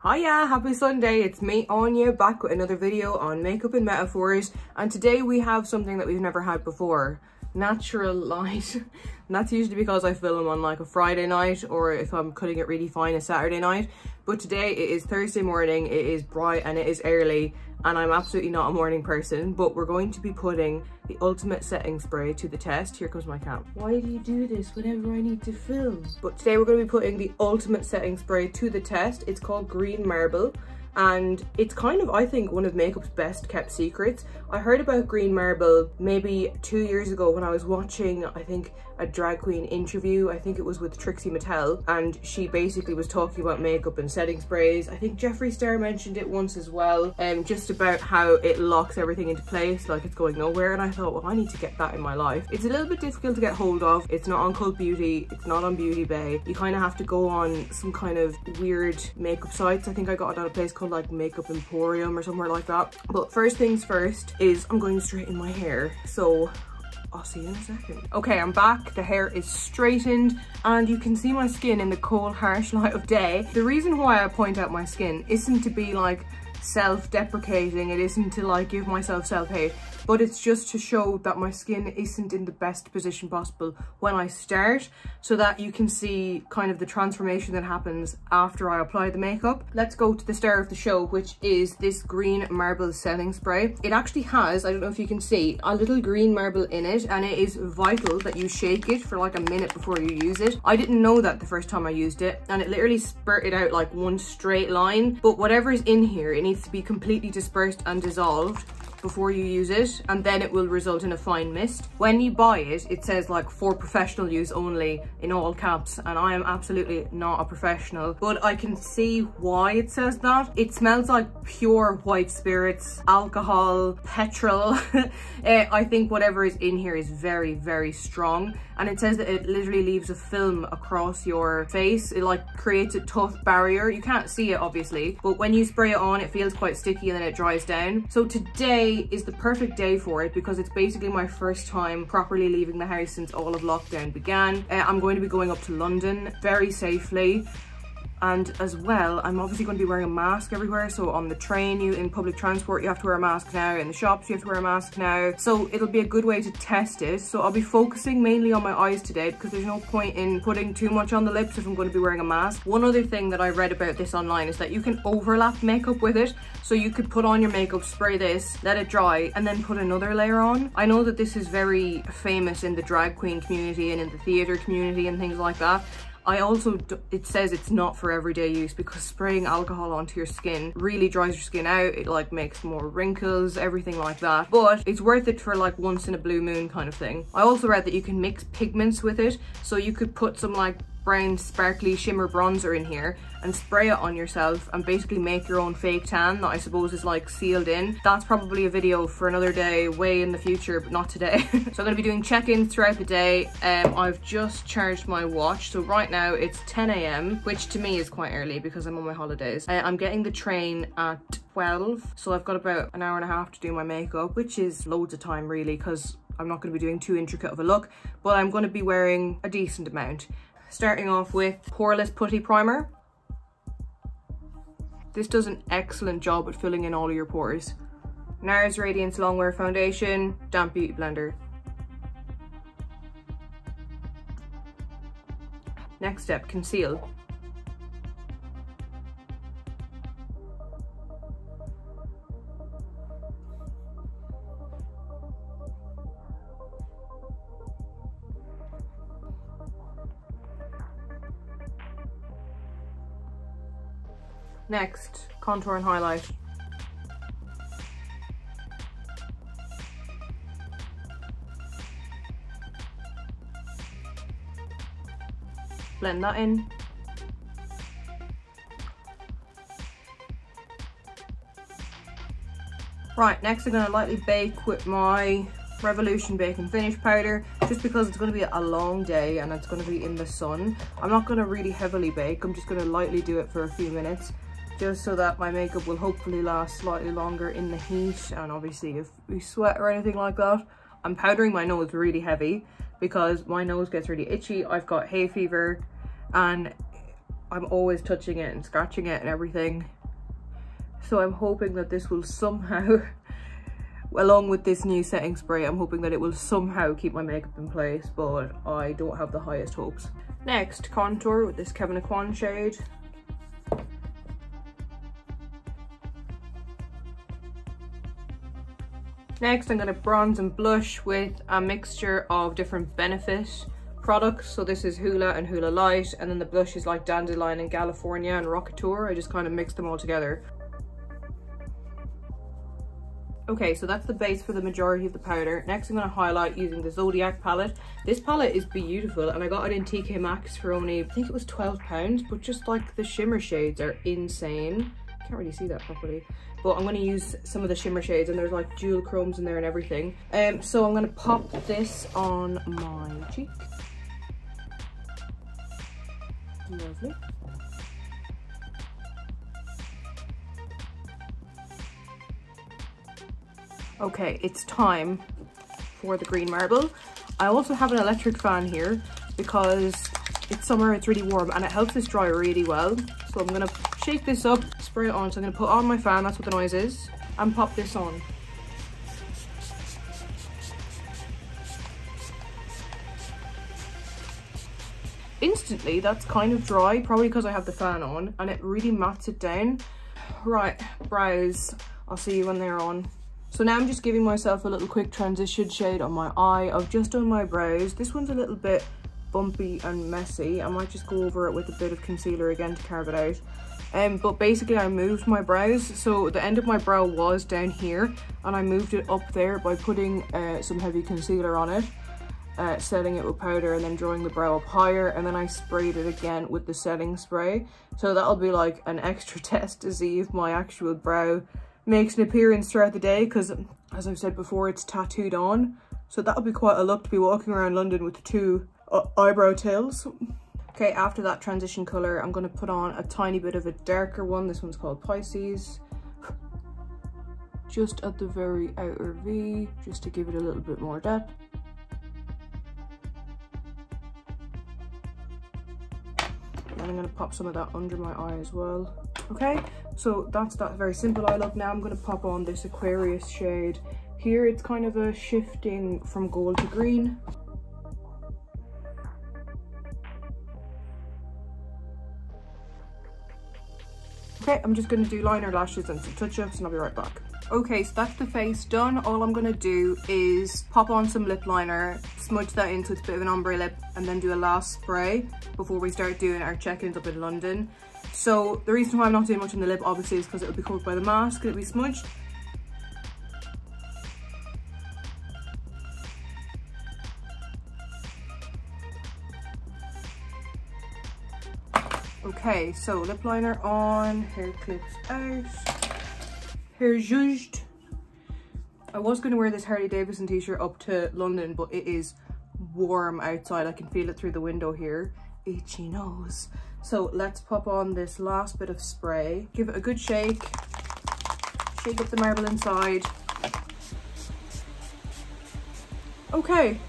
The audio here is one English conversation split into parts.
Hiya, happy Sunday, it's me Anya back with another video on makeup and metaphors, and today we have something that we've never had before. Natural light. And that's usually because I film on like a Friday night, or if I'm cutting it really fine a Saturday night. But today it is Thursday morning, it is bright and it is early, and I'm absolutely not a morning person, but we're going to be putting the ultimate setting spray to the test. Here comes my cam. Why do you do this whenever I need to film? But today we're going to be putting the ultimate setting spray to the test. It's called Green Marble, and it's kind of, I think, one of makeup's best kept secrets. I heard about Green Marble maybe 2 years ago when I was watching, I think, a drag queen interview. I think it was with Trixie Mattel, and she basically was talking about makeup and setting sprays. I think Jeffree Star mentioned it once as well, just about how it locks everything into place, like it's going nowhere. And I thought, well, I need to get that in my life. It's a little bit difficult to get hold of. It's not on Cult Beauty, it's not on Beauty Bay. You kind of have to go on some kind of weird makeup sites. I think I got it at a place called like Makeup Emporium or somewhere like that. But first things first is I'm going to straighten my hair, so I'll see you in a second. Okay, I'm back. The hair is straightened and you can see my skin in the cold, harsh light of day. The reason why I point out my skin isn't to be like self-deprecating, it isn't to like give myself self-hate, but it's just to show that my skin isn't in the best position possible when I start, so that you can see kind of the transformation that happens after I apply the makeup. Let's go to the star of the show, which is this Green Marble setting spray. It actually has, I don't know if you can see, a little green marble in it, and it is vital that you shake it for like a minute before you use it. I didn't know that the first time I used it, and it literally spurted out like one straight line, but whatever is in here, it needs to be completely dispersed and dissolved before you use it, and then it will result in a fine mist. When you buy it, it says like for professional use only in all caps, and I am absolutely not a professional, but I can see why it says that. It smells like pure white spirits, alcohol, petrol. I think whatever is in here is very, very strong, and it says that it literally leaves a film across your face. It like creates a tough barrier. You can't see it obviously, but when you spray it on, it feels quite sticky and then it dries down. So today is the perfect day for it because it's basically my first time properly leaving the house since all of lockdown began. I'm going to be going up to London very safely, and as well I'm obviously going to be wearing a mask everywhere. So on the train, in public transport, you have to wear a mask now, in the shops you have to wear a mask now, so it'll be a good way to test it. So I'll be focusing mainly on my eyes today because there's no point in putting too much on the lips if I'm going to be wearing a mask. One other thing that I read about this online is that you can overlap makeup with it, so you could put on your makeup, spray this, let it dry, and then put another layer on. I know that this is very famous in the drag queen community and in the theatre community and things like that. I also, it says it's not for everyday use because spraying alcohol onto your skin really dries your skin out. It like makes more wrinkles, everything like that. But it's worth it for like once in a blue moon kind of thing. I also read that you can mix pigments with it. So you could put some like brown sparkly shimmer bronzer in here and spray it on yourself and basically make your own fake tan that I suppose is like sealed in. That's probably a video for another day, way in the future, but not today. So I'm going to be doing check-ins throughout the day. I've just charged my watch, so right now it's 10 AM, which to me is quite early because I'm on my holidays. I'm getting the train at 12, so I've got about an hour and a half to do my makeup, which is loads of time really because I'm not going to be doing too intricate of a look, but I'm going to be wearing a decent amount. Starting off with Poreless Putty Primer. This does an excellent job at filling in all of your pores. Nars Radiance Longwear Foundation, Damp Beauty Blender. Next step, conceal. Next, contour and highlight. Blend that in. Right, next I'm going to lightly bake with my Revolution Bake and Finish powder, just because it's going to be a long day and it's going to be in the sun. I'm not going to really heavily bake, I'm just going to lightly do it for a few minutes, just so that my makeup will hopefully last slightly longer in the heat. And obviously if we sweat or anything like that. I'm powdering my nose really heavy because my nose gets really itchy. I've got hay fever and I'm always touching it and scratching it and everything. So I'm hoping that this will somehow, along with this new setting spray, I'm hoping that it will somehow keep my makeup in place, but I don't have the highest hopes. Next, contour with this Kevin Aquan shade. Next, I'm going to bronze and blush with a mixture of different Benefit products. So this is Hoola and Hoola Light, and then the blush is like Dandelion and California and Rockateur. I just kind of mix them all together. Okay, so that's the base for the majority of the powder. Next, I'm going to highlight using the Zodiac palette. This palette is beautiful, and I got it in TK Maxx for only, I think it was £12, but just like the shimmer shades are insane. Can't really see that properly, but I'm going to use some of the shimmer shades, and there's like jewel chromes in there and everything. So I'm going to pop this on my cheeks. Lovely. Okay, it's time for the green marble. I also have an electric fan here because it's summer, it's really warm, and it helps this dry really well. So I'm gonna shake this up, spray it on. So I'm gonna put on my fan, that's what the noise is, and pop this on. Instantly, that's kind of dry, probably because I have the fan on, and it really mats it down. Right, brows, I'll see you when they're on. So now I'm just giving myself a little quick transition shade on my eye. I've just done my brows. This one's a little bit bumpy and messy. I might just go over it with a bit of concealer again to carve it out. But basically I moved my brows. So the end of my brow was down here, and I moved it up there by putting some heavy concealer on it, setting it with powder, and then drawing the brow up higher, and then I sprayed it again with the setting spray. So that'll be like an extra test to see if my actual brow makes an appearance throughout the day, because as I've said before, it's tattooed on, so that'll be quite a look to be walking around London with two eyebrow tails. Okay, after that transition color, I'm going to put on a tiny bit of a darker one. This one's called Pisces, just at the very outer V, just to give it a little bit more depth. And I'm going to pop some of that under my eye as well. Okay, so that's that very simple eye look. Now I'm going to pop on this Aquarius shade. Here it's kind of a shifting from gold to green. Okay, I'm just going to do liner, lashes and some touch-ups, and I'll be right back. Okay, so that's the face done. All I'm going to do is pop on some lip liner, smudge that in so it's a bit of an ombre lip, and then do a last spray before we start doing our check-ins up in London. So the reason why I'm not doing much on the lip obviously is because it'll be covered by the mask, it'll be smudged. Okay, so lip liner on, hair clips out, hair zhuzhed. I was going to wear this Harley Davidson t-shirt up to London, but it is warm outside. I can feel it through the window here. Itchy nose. So let's pop on this last bit of spray. Give it a good shake. Shake up the marble inside. Okay.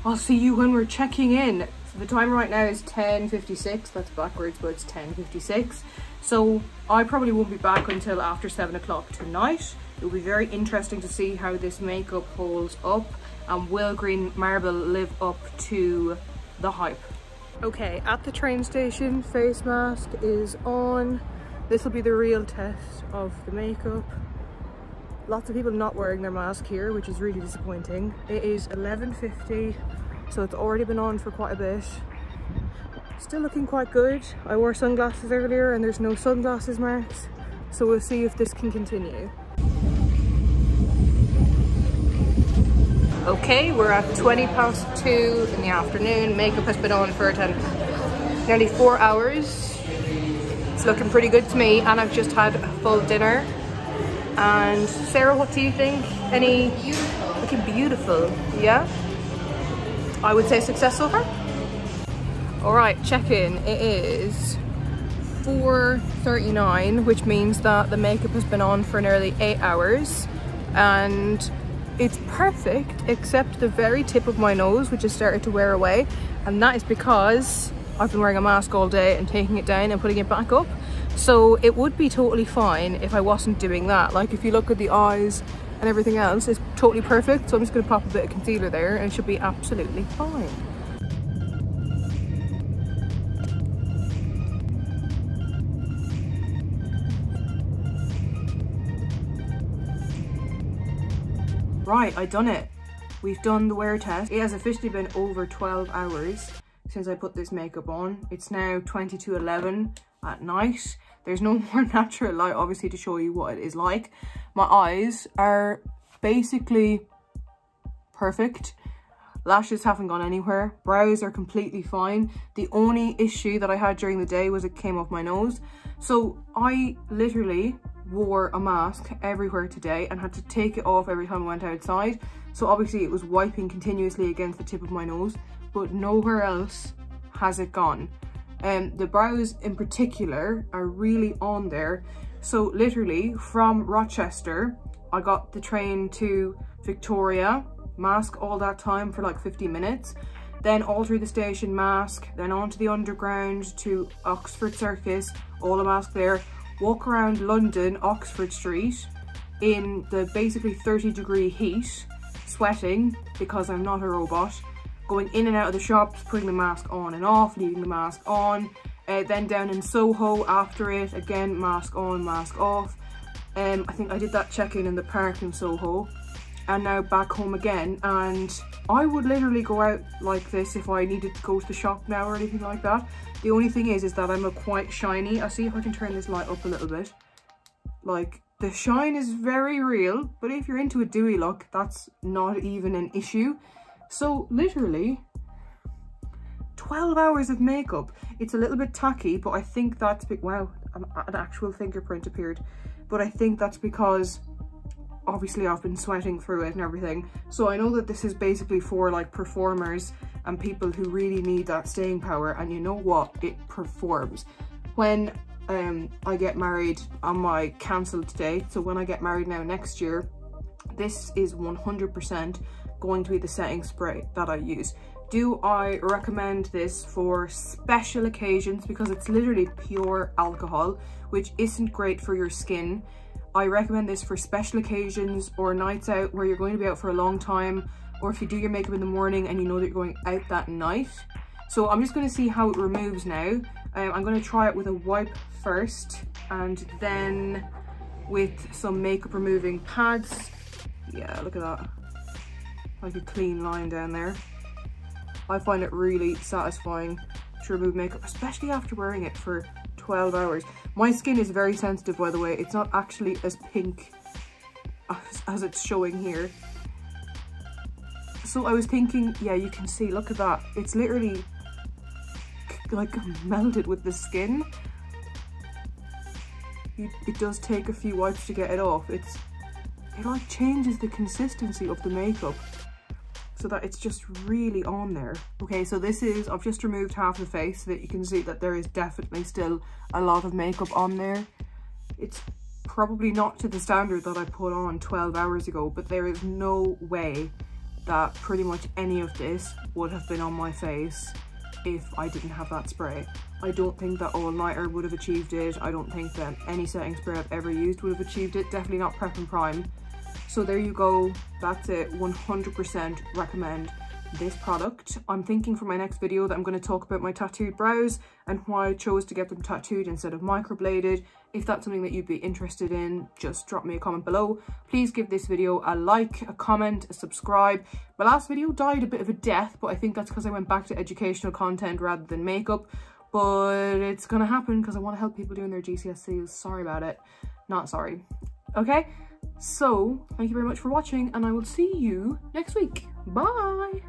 I'll see you when we're checking in. So the time right now is 10:56. That's backwards, but it's 10:56. So I probably won't be back until after 7 o'clock tonight. It will be very interesting to see how this makeup holds up, and will green marble live up to the hype. Okay, at the train station, face mask is on. This will be the real test of the makeup. Lots of people not wearing their mask here, which is really disappointing. It is 11:50, so it's already been on for quite a bit. Still looking quite good. I wore sunglasses earlier and there's no sunglasses marks, so we'll see if this can continue. Okay, we're at 2:20 in the afternoon. Makeup has been on for nearly 4 hours. It's looking pretty good to me, and I've just had a full dinner. And Sarah, what do you think? Looking beautiful, yeah? I would say success so far. All right, check-in. It is 4:39, which means that the makeup has been on for nearly 8 hours, and it's perfect except the very tip of my nose, which has started to wear away, and that is because I've been wearing a mask all day and taking it down and putting it back up. So it would be totally fine if I wasn't doing that. Like if you look at the eyes and everything else, it's totally perfect. So I'm just going to pop a bit of concealer there and it should be absolutely fine. Right, I done it. We've done the wear test. It has officially been over 12 hours since I put this makeup on. It's now 20 to 11 at night. There's no more natural light obviously to show you what it is like. My eyes are basically perfect. Lashes haven't gone anywhere. Brows are completely fine. The only issue that I had during the day was it came off my nose. So I literally wore a mask everywhere today and had to take it off every time I went outside. So obviously it was wiping continuously against the tip of my nose, but nowhere else has it gone. The brows in particular are really on there. So literally from Rochester, I got the train to Victoria, mask all that time for like 50 minutes, then all through the station mask, then onto the underground to Oxford Circus, all a mask there, walk around London, Oxford Street in the basically 30-degree heat, sweating because I'm not a robot, going in and out of the shops, putting the mask on and off, leaving the mask on, then down in Soho after it, again mask on, mask off. I think I did that check-in in the park in Soho, and now back home again. And I would literally go out like this if I needed to go to the shop now or anything like that. The only thing is that I'm quite shiny. I'll see if I can turn this light up a little bit. Like, the shine is very real, but if you're into a dewy look, that's not even an issue. So literally 12 hours of makeup. It's a little bit tacky, but I think that's wow, an actual fingerprint appeared. But I think that's because obviously I've been sweating through it and everything. So I know that this is basically for like performers and people who really need that staying power, and you know what, it performs. When I get married on my cancelled date, so when I get married now next year, this is 100% going to be the setting spray that I use. Do I recommend this for special occasions? Because it's literally pure alcohol, which isn't great for your skin. I recommend this for special occasions or nights out where you're going to be out for a long time, or if you do your makeup in the morning and you know that you're going out that night. So I'm just going to see how it removes now. I'm going to try it with a wipe first and then with some makeup removing pads. Yeah, look at that. Like a clean line down there. I find it really satisfying to remove makeup, especially after wearing it for 12 hours. My skin is very sensitive, by the way. It's not actually as pink as it's showing here. So I was thinking, yeah, you can see, look at that. It's literally like melted with the skin. It does take a few wipes to get it off. It like changes the consistency of the makeup so that it's just really on there. Okay, so this is, I've just removed half the face so that you can see that there is definitely still a lot of makeup on there. It's probably not to the standard that I put on 12 hours ago, but there is no way that pretty much any of this would have been on my face if I didn't have that spray. I don't think that All Nighter would have achieved it. I don't think that any setting spray I've ever used would have achieved it. Definitely not Prep and Prime. So there you go, that's it. 100% recommend this product. I'm thinking for my next video that I'm going to talk about my tattooed brows and why I chose to get them tattooed instead of microbladed. If that's something that you'd be interested in, just drop me a comment below. Please give this video a like, a comment, a subscribe. My last video died a bit of a death, but I think that's because I went back to educational content rather than makeup. But it's gonna happen because I want to help people doing their GCSEs. Sorry about it. Not sorry. Okay? So, thank you very much for watching, and I will see you next week. Bye!